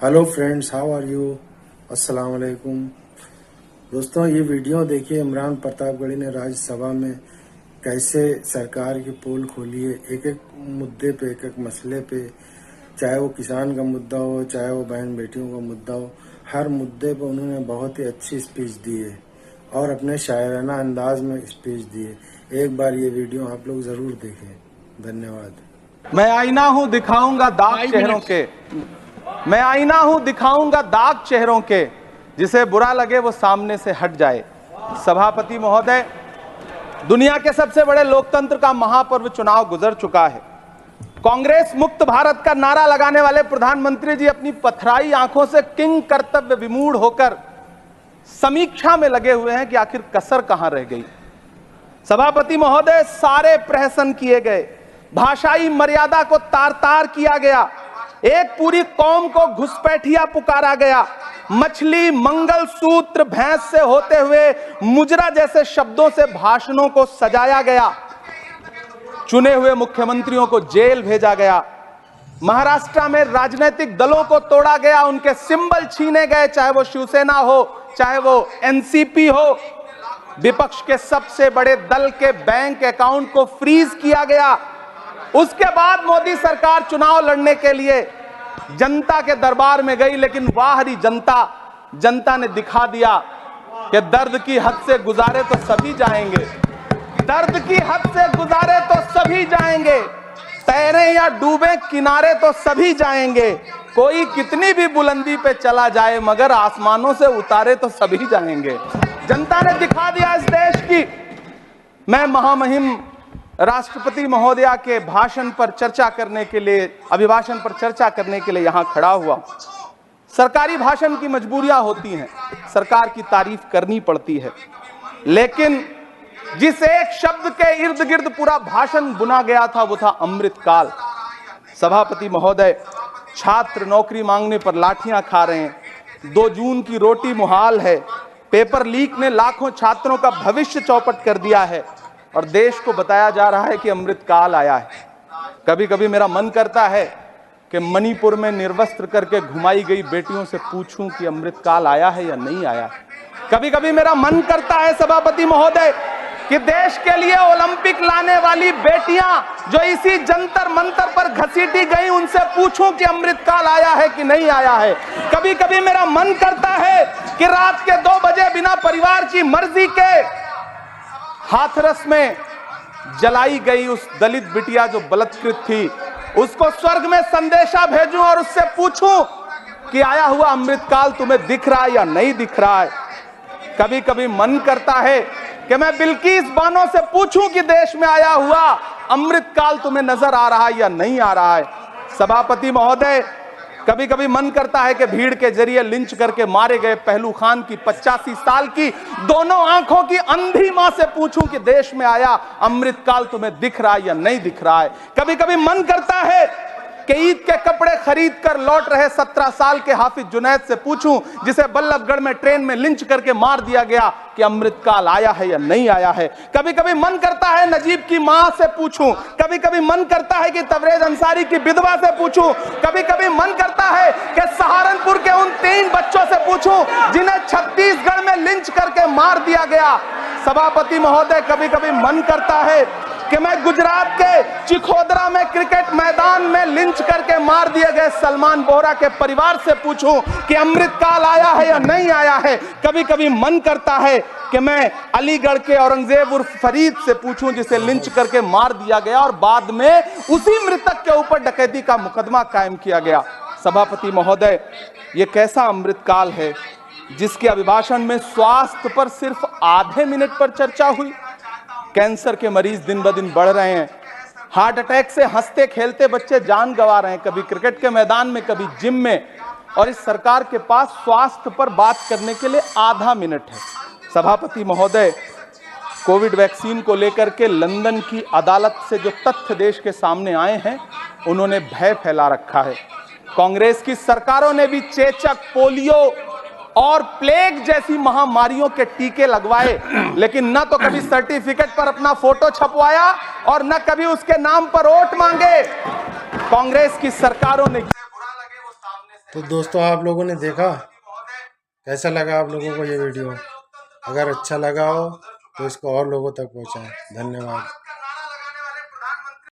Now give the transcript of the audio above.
Hello friends, how are you? अस्सलाम वालेकुम दोस्तों, ये वीडियो देखिए। इमरान प्रतापगढ़ी ने राज्यसभा में कैसे सरकार की पोल खोली है, एक एक मुद्दे पे, एक एक मसले पे, चाहे वो किसान का मुद्दा हो, चाहे वो बहन बेटियों का मुद्दा हो, हर मुद्दे पे उन्होंने बहुत ही अच्छी स्पीच दी है और अपने शायराना अंदाज में स्पीच दी है। एक बार ये वीडियो आप लोग जरूर देखें। धन्यवाद। मैं आईना हूं दिखाऊंगा दाग चेहरों के, मैं आईना हूं दिखाऊंगा दाग चेहरों के, जिसे बुरा लगे वो सामने से हट जाए। सभापति महोदय, दुनिया के सबसे बड़े लोकतंत्र का महापर्व चुनाव गुजर चुका है। कांग्रेस मुक्त भारत का नारा लगाने वाले प्रधानमंत्री जी अपनी पथराई आंखों से किंग कर्तव्य विमूढ़ होकर समीक्षा में लगे हुए हैं कि आखिर कसर कहां रह गई। सभापति महोदय, सारे प्रहसन किए गए, भाषाई मर्यादा को तार तार किया गया, एक पूरी कौम को घुसपैठिया पुकारा गया, मछली मंगल सूत्र भैंस से होते हुए मुजरा जैसे शब्दों से भाषणों को सजाया गया, चुने हुए मुख्यमंत्रियों को जेल भेजा गया, महाराष्ट्र में राजनीतिक दलों को तोड़ा गया, उनके सिंबल छीने गए, चाहे वो शिवसेना हो, चाहे वो एनसीपी हो, विपक्ष के सबसे बड़े दल के बैंक अकाउंट को फ्रीज किया गया। उसके बाद मोदी सरकार चुनाव लड़ने के लिए जनता के दरबार में गई, लेकिन वाहरी जनता ने दिखा दिया कि दर्द की हद से गुजारे तो सभी जाएंगे, दर्द की हद से गुजारे तो सभी जाएंगे, तैरे या डूबे किनारे तो सभी जाएंगे, कोई कितनी भी बुलंदी पे चला जाए मगर आसमानों से उतारे तो सभी जाएंगे। जनता ने दिखा दिया इस देश की। मैं महामहिम राष्ट्रपति महोदया के भाषण पर चर्चा करने के लिए, अभिभाषण पर चर्चा करने के लिए यहां खड़ा हुआ। सरकारी भाषण की मजबूरियां होती हैं, सरकार की तारीफ करनी पड़ती है, लेकिन जिस एक शब्द के इर्द गिर्द पूरा भाषण बुना गया था वो था अमृतकाल। सभापति महोदय, छात्र नौकरी मांगने पर लाठियां खा रहे हैं, 2 जून की रोटी मुहाल है, पेपर लीक ने लाखों छात्रों का भविष्य चौपट कर दिया है और देश को बताया जा रहा है कि अमृतकाल आया है। कभी कभी मेरा मन करता है कि मणिपुर में निर्वस्त्र करके घुमाई गई बेटियों से पूछूं कि अमृतकाल आया है या नहीं आया है। कभी कभी मेरा मन करता है सभापति महोदय कि देश के लिए ओलंपिक लाने वाली बेटियां जो इसी जंतर मंतर पर घसीटी गई, उनसे पूछूं कि अमृतकाल आया है कि नहीं आया है। कभी कभी मेरा मन करता है कि रात के 2 बजे बिना परिवार की मर्जी के हाथरस में जलाई गई उस दलित बिटिया जो बलात्कृत थी, उसको स्वर्ग में संदेशा भेजूं और उससे पूछूं कि आया हुआ अमृतकाल तुम्हें दिख रहा है या नहीं दिख रहा है। कभी कभी मन करता है कि मैं बिल्किस बानो से पूछूं कि देश में आया हुआ अमृतकाल तुम्हें नजर आ रहा है या नहीं आ रहा है। सभापति महोदय, कभी कभी मन करता है कि भीड़ के जरिए लिंच करके मारे गए पहलू खान की 85 साल की दोनों आंखों की अंधी मां से पूछूं कि देश में आया अमृतकाल तुम्हें दिख रहा है या नहीं दिख रहा है। कभी कभी मन करता है कि ईद के कपड़े खरीद कर लौट रहे 17 साल के हाफिज जुनैद से पूछूं, जिसे बल्लभगढ़ में ट्रेन में लिंच करके मार दिया गया, कि अमृतकाल आया है या नहीं आया है। कभी कभी मन करता है नजीब की मां से पूछूं, कभी कभी मन करता है कि तबरेज अंसारी की विधवा से पूछूं, कभी कभी मन करता है कि सहारनपुर के उन 3 बच्चों से पूछूं जिन्हें छत्तीसगढ़ में लिंच करके मार दिया गया। सभापति महोदय, कभी कभी मन करता है कि मैं गुजरात के चिखोदरा में क्रिकेट मैदान में लिंच करके मार दिए गए सलमान बोहरा के परिवार से पूछूं कि अमृतकाल आया है या नहीं आया है। कभी कभी मन करता है कि मैं अलीगढ़ के औरंगजेब उर्फ फरीद से पूछूं, जिसे लिंच करके मार दिया गया और बाद में उसी मृतक के ऊपर डकैती का मुकदमा कायम किया गया। सभापति महोदय, ये कैसा अमृतकाल है जिसके अभिभाषण में स्वास्थ्य पर सिर्फ आधे मिनट पर चर्चा हुई। कैंसर के मरीज दिन ब दिन बढ़ रहे हैं, हार्ट अटैक से हंसते खेलते बच्चे जान गंवा रहे हैं, कभी क्रिकेट के मैदान में, कभी जिम में, और इस सरकार के पास स्वास्थ्य पर बात करने के लिए आधा मिनट है। सभापति महोदय, कोविड वैक्सीन को लेकर के लंदन की अदालत से जो तथ्य देश के सामने आए हैं, उन्होंने भय फैला रखा है। कांग्रेस की सरकारों ने भी चेचक, पोलियो और प्लेग जैसी महामारियों के टीके लगवाए, लेकिन न तो कभी सर्टिफिकेट पर अपना फोटो छपवाया और न कभी उसके नाम पर वोट मांगे। कांग्रेस की सरकारों ने बुरा लगे वो सामने से तो दोस्तों आप लोगों ने देखा, कैसा लगा आप लोगों को ये वीडियो? अगर अच्छा लगा हो तो इसको और लोगों तक पहुंचाएं। धन्यवाद।